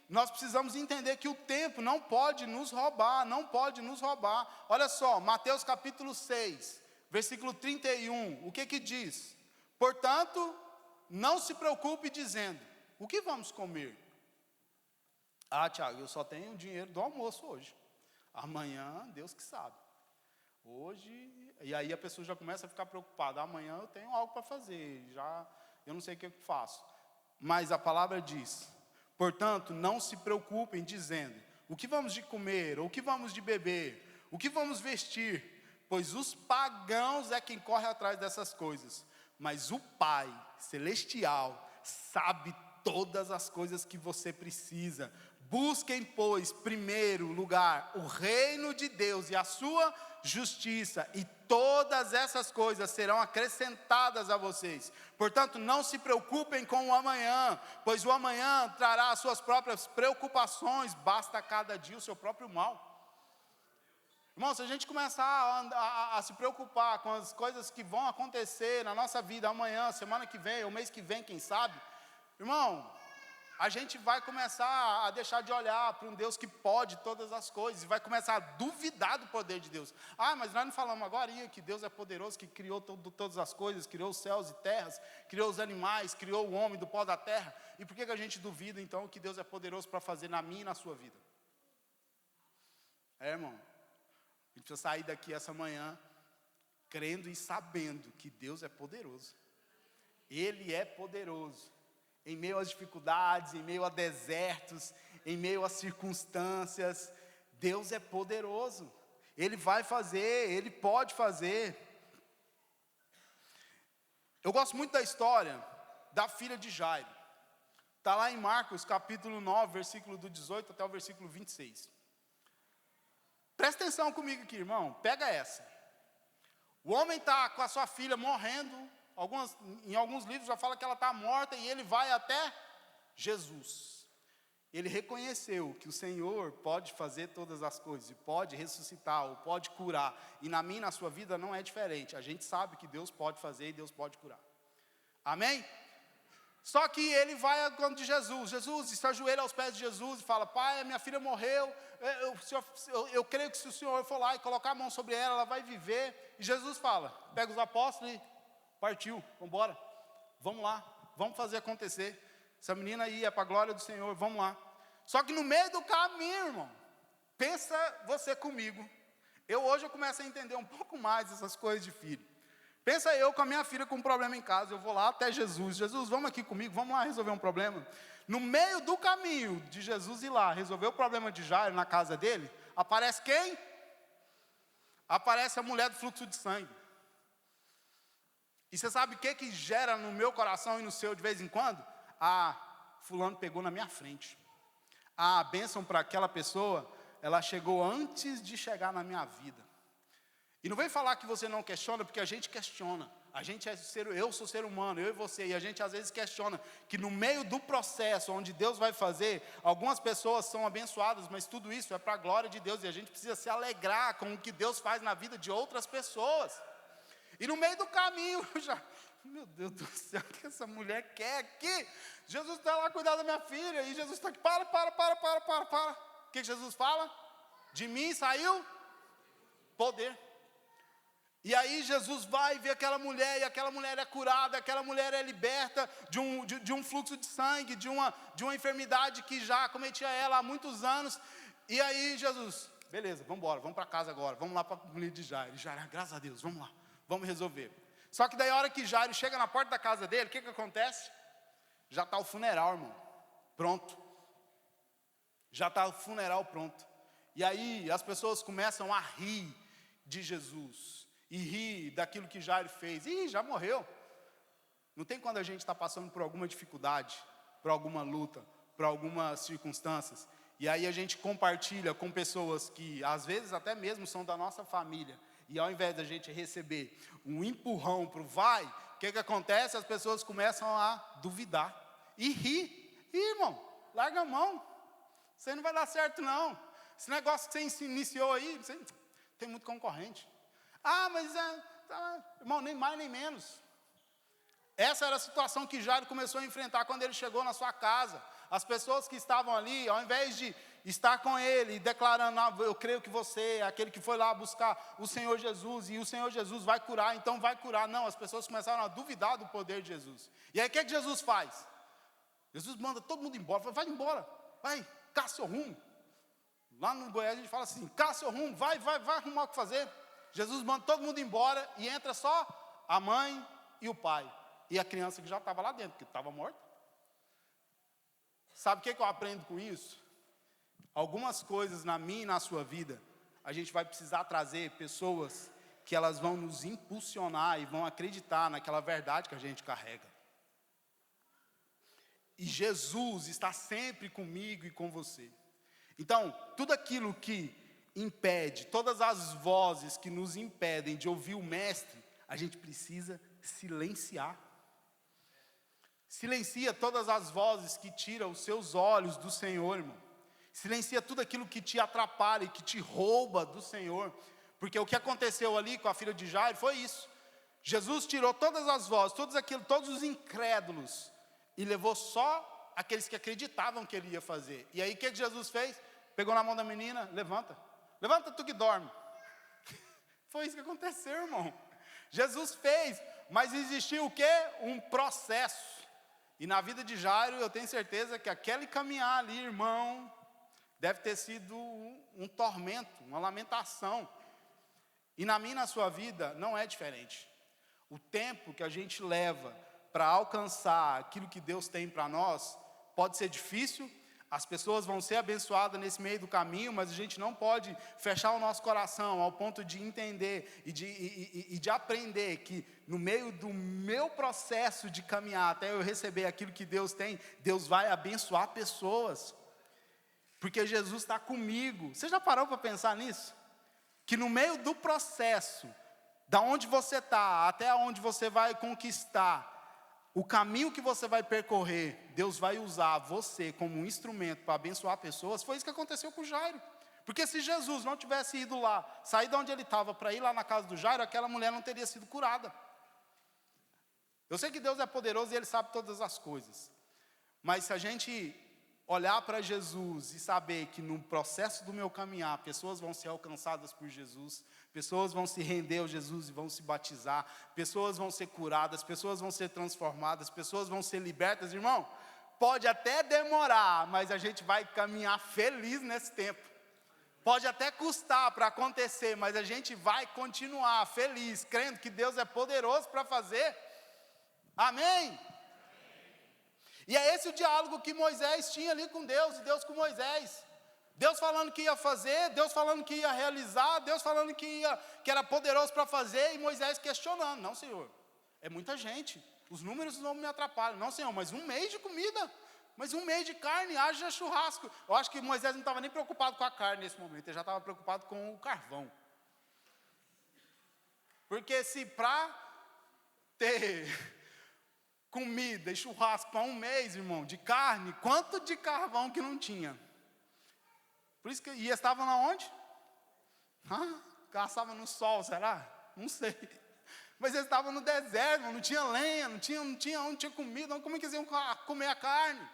nós precisamos entender que o tempo não pode nos roubar, não pode nos roubar. Olha só, Mateus capítulo 6, versículo 31, o que diz? Portanto, não se preocupe dizendo, o que vamos comer? Ah, Tiago, eu só tenho o dinheiro do almoço hoje. Amanhã, Deus que sabe. Hoje, e aí a pessoa já começa a ficar preocupada. Amanhã eu tenho algo para fazer, eu não sei o que eu faço. Mas a palavra diz, portanto, não se preocupem dizendo, o que vamos de comer, ou o que vamos de beber, o que vamos vestir, pois os pagãos é quem corre atrás dessas coisas. Mas o Pai Celestial sabe todas as coisas que você precisa. Busquem, pois, primeiro lugar, o reino de Deus e a sua justiça, e todas essas coisas serão acrescentadas a vocês. Portanto, não se preocupem com o amanhã, pois o amanhã trará as suas próprias preocupações, basta a cada dia o seu próprio mal. Irmão, se a gente começar a se preocupar com as coisas que vão acontecer na nossa vida amanhã, semana que vem, ou mês que vem, quem sabe, irmão, a gente vai começar a deixar de olhar para um Deus que pode todas as coisas, e vai começar a duvidar do poder de Deus. Ah, mas nós não falamos agora que Deus é poderoso, que criou todas as coisas, criou os céus e terras, criou os animais, criou o homem do pó da terra. E por que a gente duvida então que Deus é poderoso para fazer na minha e na sua vida? Irmão, a gente precisa sair daqui essa manhã crendo e sabendo que Deus é poderoso. Ele é poderoso. Em meio às dificuldades, em meio a desertos, em meio às circunstâncias, Deus é poderoso. Ele vai fazer, Ele pode fazer. Eu gosto muito da história da filha de Jairo. Está lá em Marcos capítulo 9, versículo do 18 até o versículo 26. Presta atenção comigo aqui, irmão, pega essa. O homem está com a sua filha morrendo, em alguns livros já fala que ela está morta, e ele vai até Jesus. Ele reconheceu que o Senhor pode fazer todas as coisas, e pode ressuscitar, ou pode curar, e na minha e na sua vida não é diferente. A gente sabe que Deus pode fazer e Deus pode curar. Amém? Só que ele vai ao canto de Jesus. Jesus se ajoelha aos pés de Jesus e fala: Pai, minha filha morreu, eu creio que se o Senhor for lá e colocar a mão sobre ela, ela vai viver. E Jesus fala, pega os apóstolos e partiu, vamos embora, vamos lá, vamos fazer acontecer. Essa menina aí é para a glória do Senhor, vamos lá. Só que no meio do caminho, irmão, pensa você comigo, hoje eu começo a entender um pouco mais essas coisas de filho. Pensa eu com a minha filha com um problema em casa, eu vou lá até Jesus, vamos aqui comigo, vamos lá resolver um problema. No meio do caminho de Jesus ir lá resolver o problema de Jairo na casa dele, aparece quem? Aparece a mulher do fluxo de sangue. E você sabe o que gera no meu coração e no seu de vez em quando? Fulano pegou na minha frente. A bênção para aquela pessoa, ela chegou antes de chegar na minha vida. E não vem falar que você não questiona, porque a gente questiona. Eu sou ser humano, eu e você, e a gente às vezes questiona que no meio do processo onde Deus vai fazer, algumas pessoas são abençoadas, mas tudo isso é para a glória de Deus, e a gente precisa se alegrar com o que Deus faz na vida de outras pessoas. E no meio do caminho, meu Deus do céu, o que essa mulher quer aqui? Jesus está lá cuidando da minha filha, e Jesus está aqui, para. O que Jesus fala? De mim saiu poder. E aí Jesus vai ver aquela mulher, e aquela mulher é curada, aquela mulher é liberta de um fluxo de sangue, de uma enfermidade que já acometia ela há muitos anos. E aí Jesus, beleza, vamos embora, vamos para casa agora, vamos lá para a comunidade de Jairo. Jairo, graças a Deus, vamos lá, vamos resolver. Só que daí a hora que Jairo chega na porta da casa dele, o que acontece? Já está o funeral, irmão, pronto. Já está o funeral pronto. E aí as pessoas começam a rir de Jesus. E rir daquilo que Jairo fez. Já morreu. Não tem quando a gente está passando por alguma dificuldade, por alguma luta, por algumas circunstâncias. E aí a gente compartilha com pessoas que às vezes até mesmo são da nossa família. E ao invés da gente receber um empurrão para o vai, o que acontece? As pessoas começam a duvidar. E rir. Irmão, larga a mão. Isso aí não vai dar certo não. Esse negócio que você iniciou aí, tem muito concorrente. Mas irmão, nem mais nem menos. Essa era a situação que Jairo começou a enfrentar quando ele chegou na sua casa. As pessoas que estavam ali, ao invés de estar com ele, declarando, eu creio que você é aquele que foi lá buscar o Senhor Jesus, e o Senhor Jesus vai curar, então vai curar. Não, as pessoas começaram a duvidar do poder de Jesus. E aí o que Jesus faz? Jesus manda todo mundo embora, fala, vai embora, vai, caça seu rumo. Lá no Goiás a gente fala assim, caça seu rumo, vai arrumar o que fazer. Jesus manda todo mundo embora e entra só a mãe e o pai. E a criança que já estava lá dentro, que estava morta. Sabe o que eu aprendo com isso? Algumas coisas na minha e na sua vida, a gente vai precisar trazer pessoas que elas vão nos impulsionar e vão acreditar naquela verdade que a gente carrega. E Jesus está sempre comigo e com você. Então, tudo aquilo que impede, todas as vozes que nos impedem de ouvir o Mestre, a gente precisa silenciar. Silencia todas as vozes que tiram os seus olhos do Senhor, irmão. Silencia tudo aquilo que te atrapalha e que te rouba do Senhor. Porque o que aconteceu ali com a filha de Jairo foi isso. Jesus tirou todas as vozes, todos os incrédulos, e levou só aqueles que acreditavam que ele ia fazer. E aí o que Jesus fez? Pegou na mão da menina, levanta. Levanta tu que dorme. Foi isso que aconteceu, irmão. Jesus fez, mas existiu o quê? Um processo. E na vida de Jairo, eu tenho certeza que aquele caminhar ali, irmão, deve ter sido um tormento, uma lamentação. E na minha e na sua vida, não é diferente. O tempo que a gente leva para alcançar aquilo que Deus tem para nós, pode ser difícil, as pessoas vão ser abençoadas nesse meio do caminho, mas a gente não pode fechar o nosso coração ao ponto de entender e de aprender que no meio do meu processo de caminhar até eu receber aquilo que Deus tem, Deus vai abençoar pessoas, porque Jesus está comigo. Você já parou para pensar nisso? Que no meio do processo, da onde você está até onde você vai conquistar, o caminho que você vai percorrer, Deus vai usar você como um instrumento para abençoar pessoas. Foi isso que aconteceu com Jairo. Porque se Jesus não tivesse ido lá, sair de onde ele estava para ir lá na casa do Jairo, aquela mulher não teria sido curada. Eu sei que Deus é poderoso e Ele sabe todas as coisas. Mas se a gente olhar para Jesus e saber que no processo do meu caminhar, pessoas vão ser alcançadas por Jesus, pessoas vão se render a Jesus e vão se batizar, pessoas vão ser curadas, pessoas vão ser transformadas, pessoas vão ser libertas, irmão, pode até demorar, mas a gente vai caminhar feliz nesse tempo. Pode até custar para acontecer, mas a gente vai continuar feliz, crendo que Deus é poderoso para fazer. Amém? E é esse o diálogo que Moisés tinha ali com Deus, e Deus com Moisés. Deus falando que ia fazer, Deus falando que ia realizar, Deus falando que era poderoso para fazer, e Moisés questionando. Não, Senhor, é muita gente, os números não me atrapalham. Não, Senhor, mas um mês de comida, mas um mês de carne, haja churrasco. Eu acho que Moisés não estava nem preocupado com a carne nesse momento, ele já estava preocupado com o carvão. Porque se para ter comida e churrasco para um mês, irmão, de carne, quanto de carvão que não tinha? Por isso que, e estavam lá onde? Caçavam no sol, será? Não sei. Mas eles estavam no deserto, não tinha lenha, não tinha comida, como é que eles iam comer a carne?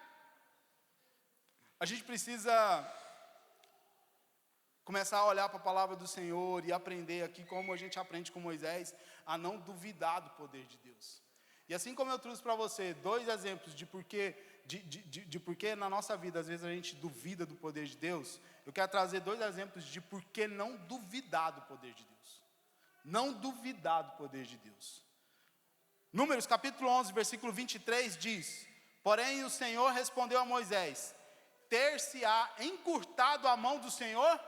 A gente precisa começar a olhar para a palavra do Senhor e aprender aqui, como a gente aprende com Moisés, a não duvidar do poder de Deus. E assim como eu trouxe para você 2 exemplos de porquê na nossa vida, às vezes a gente duvida do poder de Deus, eu quero trazer 2 exemplos de porquê não duvidar do poder de Deus. Não duvidar do poder de Deus. Números capítulo 11, versículo 23 diz: porém o Senhor respondeu a Moisés: ter-se-á encurtado a mão do Senhor?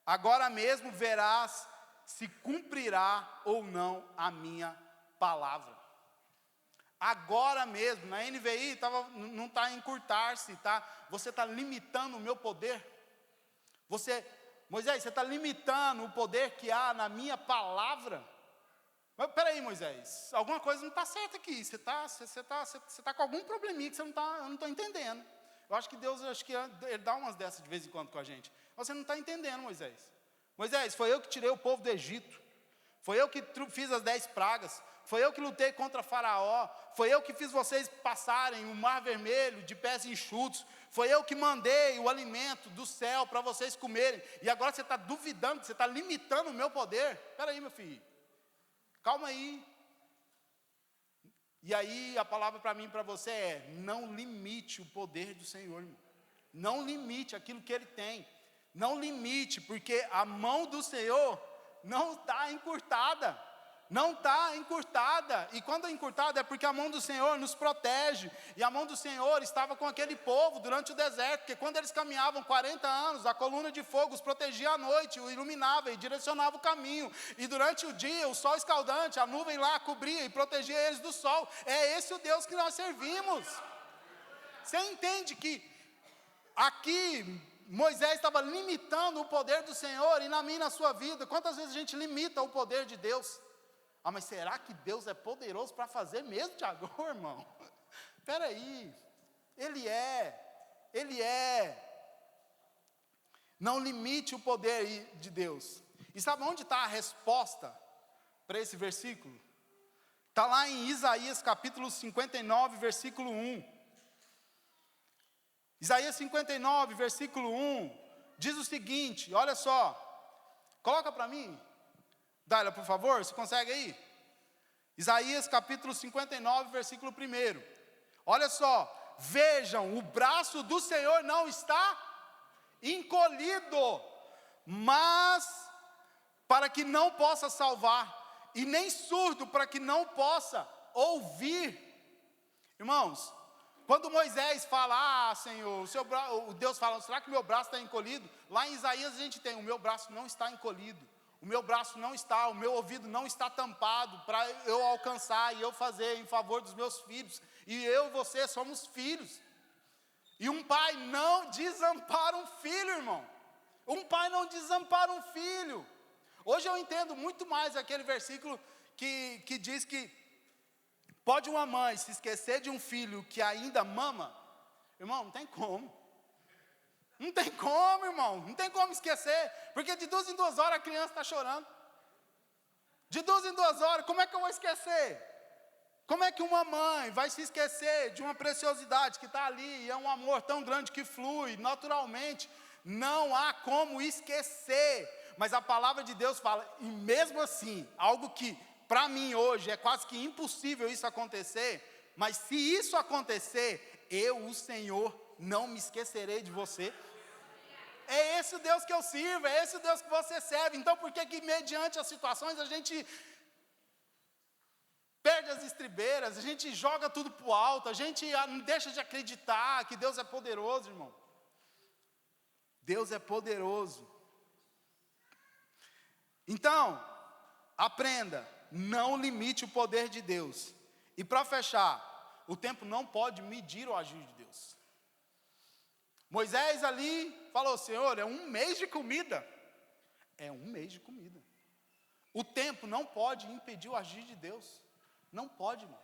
Agora mesmo verás se cumprirá ou não a minha palavra. Agora mesmo, na NVI não está encurtar-se, tá? Você está limitando o meu poder. Moisés, você está limitando o poder que há na minha palavra. Mas peraí, Moisés, alguma coisa não está certa aqui. Você está com algum probleminha que eu não estou entendendo. Eu acho que Deus, Ele dá umas dessas de vez em quando com a gente. Você não está entendendo, Moisés. Moisés, foi eu que tirei o povo do Egito. Foi eu que fiz as 10 pragas. Foi eu que lutei contra Faraó. Foi eu que fiz vocês passarem o mar vermelho de pés enxutos. Foi eu que mandei o alimento do céu para vocês comerem. E agora você está duvidando, você está limitando o meu poder. Espera aí, meu filho. Calma aí. E aí a palavra para mim e para você é: não limite o poder do Senhor, irmão. Não limite aquilo que Ele tem. Não limite, porque a mão do Senhor não está encurtada. Não está encurtada, e quando é encurtada é porque a mão do Senhor nos protege, e a mão do Senhor estava com aquele povo durante o deserto, porque quando eles caminhavam 40 anos, a coluna de fogo os protegia à noite, o iluminava e direcionava o caminho, e durante o dia o sol escaldante, a nuvem lá cobria e protegia eles do sol. É esse o Deus que nós servimos. Você entende que aqui Moisés estava limitando o poder do Senhor, e na minha e na sua vida, quantas vezes a gente limita o poder de Deus? Ah, mas será que Deus é poderoso para fazer mesmo, Tiago, irmão? Espera aí, Ele é. Não limite o poder de Deus. E sabe onde está a resposta para esse versículo? Está lá em Isaías capítulo 59, versículo 1. Isaías 59, versículo 1, diz o seguinte, olha só, coloca para mim, Dália, por favor, você consegue aí? Isaías capítulo 59, versículo 1, olha só, vejam, o braço do Senhor não está encolhido, mas para que não possa salvar, e nem surdo para que não possa ouvir. Irmãos, quando Moisés fala, Senhor, o Deus fala, será que meu braço está encolhido? Lá em Isaías a gente tem, o meu braço não está encolhido, o meu braço não está, o meu ouvido não está tampado, para eu alcançar e eu fazer em favor dos meus filhos, e eu e você somos filhos, e um pai não desampara um filho, irmão, um pai não desampara um filho. Hoje eu entendo muito mais aquele versículo que diz que pode uma mãe se esquecer de um filho que ainda mama? Irmão, não tem como. Não tem como, irmão. Não tem como esquecer. Porque de 2 em 2 horas a criança está chorando. De 2 em 2 horas, como é que eu vou esquecer? Como é que uma mãe vai se esquecer de uma preciosidade que está ali, e é um amor tão grande que flui naturalmente? Não há como esquecer. Mas a palavra de Deus fala, e mesmo assim, algo que para mim hoje é quase que impossível isso acontecer, mas se isso acontecer, eu, o Senhor, não me esquecerei de você. É esse o Deus que eu sirvo, é esse o Deus que você serve. Então por que mediante as situações a gente perde as estribeiras, a gente joga tudo para o alto, a gente não deixa de acreditar que Deus é poderoso, irmão? Deus é poderoso. Então, aprenda, não limite o poder de Deus. E para fechar, o tempo não pode medir o agir de Deus. Moisés ali falou, Senhor, é 1 mês de comida. É 1 mês de comida. O tempo não pode impedir o agir de Deus. Não pode, irmão.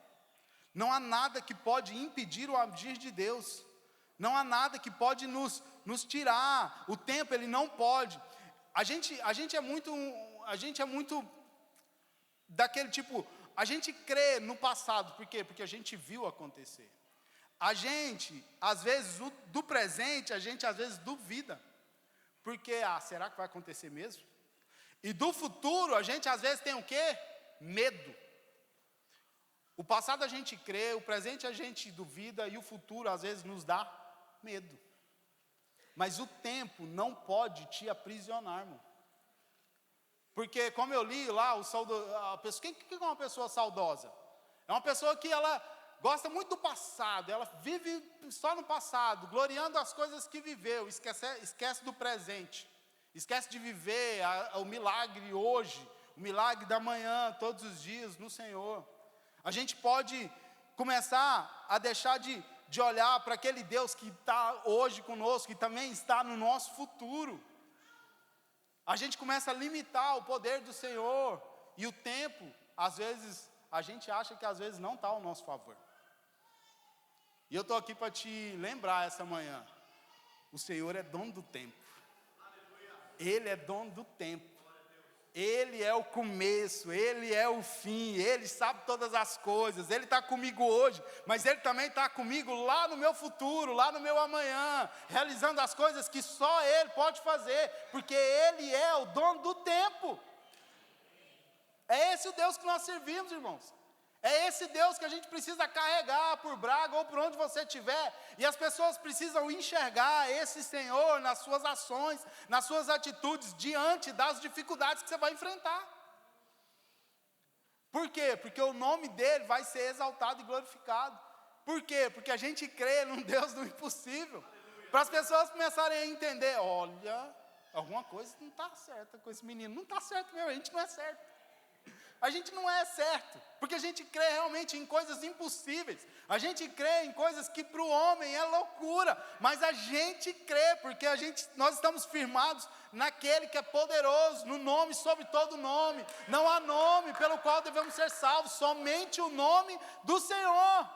Não há nada que pode impedir o agir de Deus. Não há nada que pode nos tirar. O tempo, ele não pode. A gente é muito daquele tipo, a gente crê no passado, por quê? Porque a gente viu acontecer. A gente, às vezes, do presente, a gente às vezes duvida, porque, será que vai acontecer mesmo? E do futuro, a gente às vezes tem o quê? Medo. O passado a gente crê, o presente a gente duvida, e o futuro às vezes nos dá medo. Mas o tempo não pode te aprisionar, irmão. Porque, como eu li lá, quem é uma pessoa saudosa? É uma pessoa que ela gosta muito do passado, ela vive só no passado, gloriando as coisas que viveu, esquece do presente, esquece de viver o milagre hoje, o milagre da manhã, todos os dias no Senhor. A gente pode começar a deixar de olhar para aquele Deus que está hoje conosco e também está no nosso futuro. A gente começa a limitar o poder do Senhor, e o tempo, às vezes, a gente acha que às vezes não está ao nosso favor. E eu estou aqui para te lembrar essa manhã, o Senhor é dono do tempo. Ele é dono do tempo. Ele é o começo, Ele é o fim, Ele sabe todas as coisas, Ele está comigo hoje, mas Ele também está comigo lá no meu futuro, lá no meu amanhã, realizando as coisas que só Ele pode fazer, porque Ele é o dono do tempo. É esse o Deus que nós servimos, irmãos. É esse Deus que a gente precisa carregar por Braga ou por onde você estiver. E as pessoas precisam enxergar esse Senhor nas suas ações, nas suas atitudes, diante das dificuldades que você vai enfrentar. Por quê? Porque o nome dele vai ser exaltado e glorificado. Por quê? Porque a gente crê num Deus do impossível. Para as pessoas começarem a entender, olha, alguma coisa não está certa com esse menino. Não está certo mesmo, a gente não é certo. A gente não é certo, porque a gente crê realmente em coisas impossíveis. A gente crê em coisas que para o homem é loucura, mas a gente crê, porque nós estamos firmados naquele que é poderoso, no nome sobre todo nome. Não há nome pelo qual devemos ser salvos, somente o nome do Senhor.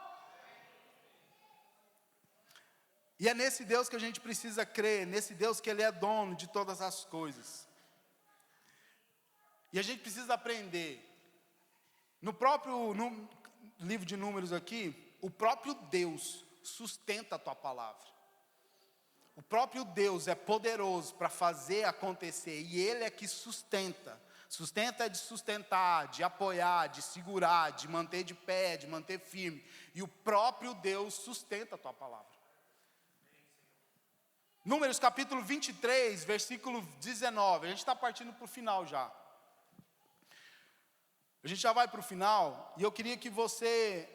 E é nesse Deus que a gente precisa crer, nesse Deus que Ele é dono de todas as coisas. E a gente precisa aprender. No livro de Números aqui, o próprio Deus sustenta a tua palavra. O próprio Deus é poderoso para fazer acontecer, e Ele é que sustenta. Sustenta é de sustentar, de apoiar, de segurar, de manter de pé, de manter firme. E o próprio Deus sustenta a tua palavra. Números capítulo 23, versículo 19. A gente está partindo para o final já. A gente já vai para o final, e eu queria que você,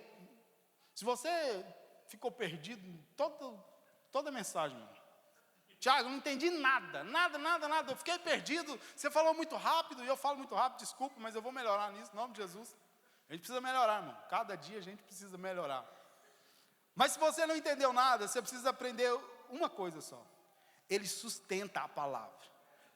se você ficou perdido em toda a mensagem, Tiago, eu não entendi nada, eu fiquei perdido, você falou muito rápido, e eu falo muito rápido, desculpa, mas eu vou melhorar nisso, em nome de Jesus. A gente precisa melhorar, irmão, cada dia a gente precisa melhorar. Mas se você não entendeu nada, você precisa aprender uma coisa só: Ele sustenta a palavra.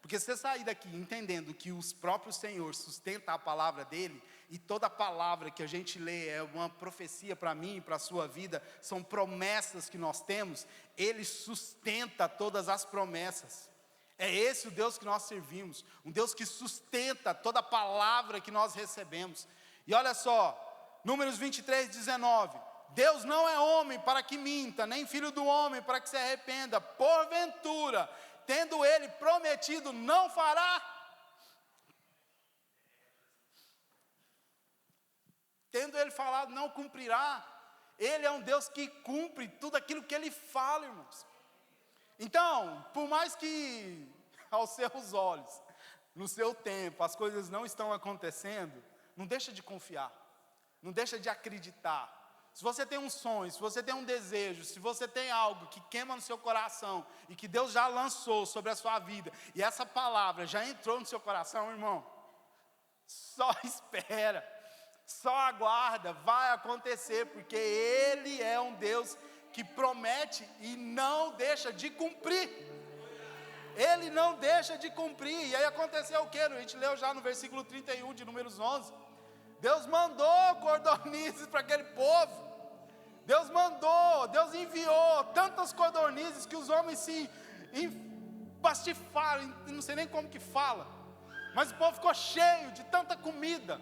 Porque se você sair daqui entendendo que os próprios Senhor sustenta a palavra dele, e toda palavra que a gente lê é uma profecia para mim e para a sua vida, são promessas que nós temos, Ele sustenta todas as promessas. É esse o Deus que nós servimos, um Deus que sustenta toda palavra que nós recebemos. E olha só, Números 23, 19, Deus não é homem para que minta, nem filho do homem para que se arrependa, porventura, tendo Ele prometido, não fará? Tendo Ele falado, não cumprirá? Ele é um Deus que cumpre tudo aquilo que Ele fala, irmãos. Então, por mais que aos seus olhos, no seu tempo, as coisas não estão acontecendo, não deixa de confiar, não deixa de acreditar. Se você tem um sonho, se você tem um desejo, se você tem algo que queima no seu coração e que Deus já lançou sobre a sua vida, e essa palavra já entrou no seu coração, irmão, só espera, só aguarda, vai acontecer, porque Ele é um Deus que promete e não deixa de cumprir. Ele não deixa de cumprir. E aí aconteceu o quê? A gente leu já no versículo 31 de Números 11. Deus mandou codornizes para aquele povo. Deus mandou, Deus enviou tantas codornizes que os homens se empastifaram, não sei nem como que fala. Mas o povo ficou cheio de tanta comida.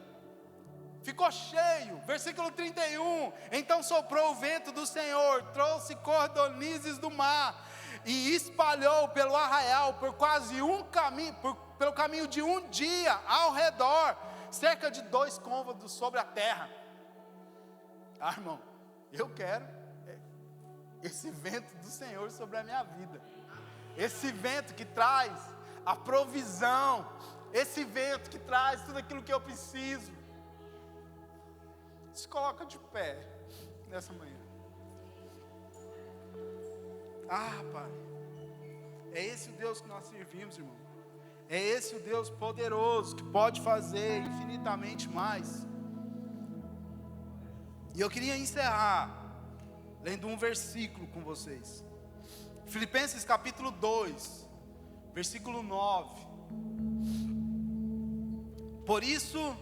Ficou cheio. Versículo 31. Então soprou o vento do Senhor, trouxe codornizes do mar e espalhou pelo arraial por quase um caminho, pelo caminho de um dia ao redor, cerca de 2 côvados sobre a terra. Ah, irmão, eu quero esse vento do Senhor sobre a minha vida. Esse vento que traz a provisão, esse vento que traz tudo aquilo que eu preciso. Se coloca de pé nessa manhã. Ah, Pai, é esse o Deus que nós servimos, irmão. É esse o Deus poderoso que pode fazer infinitamente mais. E eu queria encerrar lendo um versículo com vocês. Filipenses capítulo 2, versículo 9. Por isso,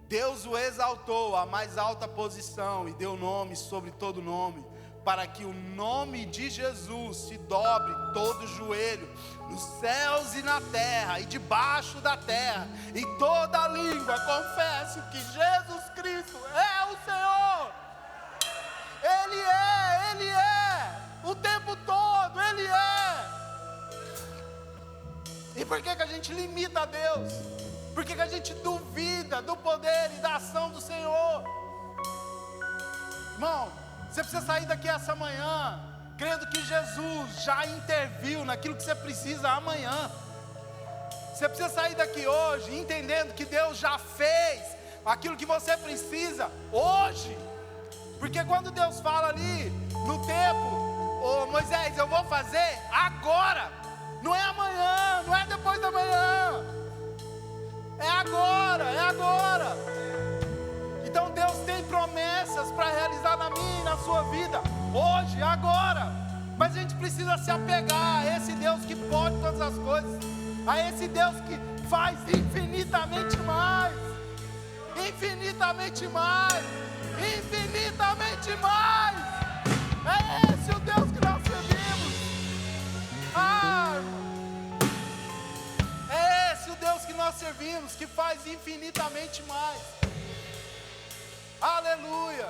Deus o exaltou à mais alta posição e deu nome sobre todo nome, para que o nome de Jesus se dobre todo joelho, nos céus e na terra e debaixo da terra, e toda língua confesse que Jesus Cristo é o Senhor. Ele é, o tempo todo, Ele é. E por que a gente limita a Deus? Por que a gente duvida do poder e da ação do Senhor? Irmão, você precisa sair daqui essa manhã crendo que Jesus já interviu naquilo que você precisa amanhã. Você precisa sair daqui hoje entendendo que Deus já fez aquilo que você precisa hoje. Porque quando Deus fala ali no tempo, ô Moisés, eu vou fazer agora. Não é amanhã, não é depois da manhã. É agora, é agora. Então Deus tem promessas para realizar na minha e na sua vida, hoje, agora. Mas a gente precisa se apegar a esse Deus que pode todas as coisas, a esse Deus que faz infinitamente mais, infinitamente mais, infinitamente mais. É esse o Deus que nós servimos. É esse o Deus que nós servimos, que faz infinitamente mais. Aleluia.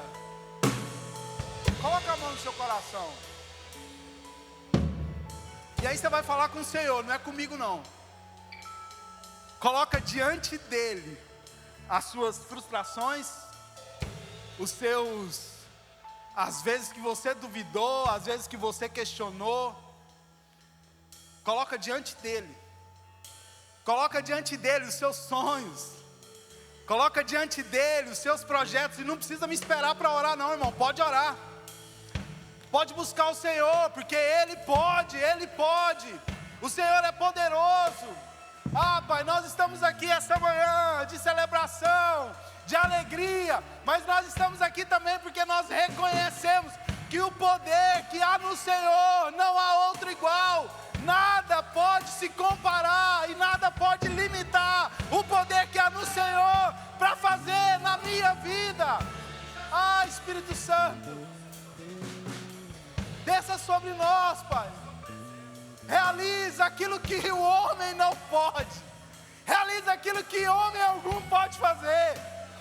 Coloca a mão no seu coração. E aí você vai falar com o Senhor, não é comigo não. Coloca diante dele as suas frustrações, as vezes que você duvidou, as vezes que você questionou. Coloca diante dele. Coloca diante dele os seus sonhos. Coloca diante dele os seus projetos. E não precisa me esperar para orar não, irmão. Pode orar. Pode buscar o Senhor, porque Ele pode, Ele pode. O Senhor é poderoso. Pai, nós estamos aqui essa manhã de celebração, de alegria. Mas nós estamos aqui também porque nós reconhecemos que o poder que há no Senhor não há outro igual. Nada pode se comparar e nada pode limitar o poder que há no Senhor para fazer na minha vida. Espírito Santo, desça sobre nós, Pai. Realiza aquilo que o homem não pode. Realiza aquilo que homem algum pode fazer.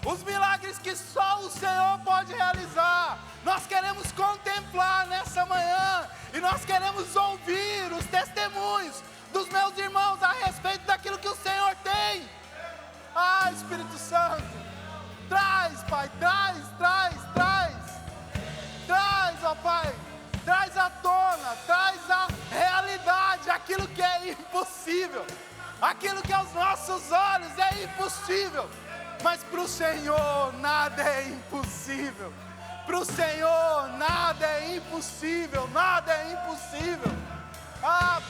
Os milagres que só o Senhor pode realizar. Nós queremos contemplar nessa manhã. E nós queremos ouvir os testemunhos dos meus irmãos a respeito daquilo que o Senhor tem. Espírito Santo, traz, Pai, traz, ó Pai. Traz à tona, traz à realidade aquilo que é impossível. Aquilo que aos nossos olhos é impossível. Mas para o Senhor nada é impossível. Para o Senhor nada é impossível. Nada é impossível.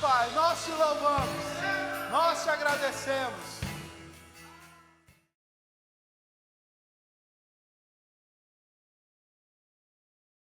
Pai, nós te louvamos. Nós te agradecemos.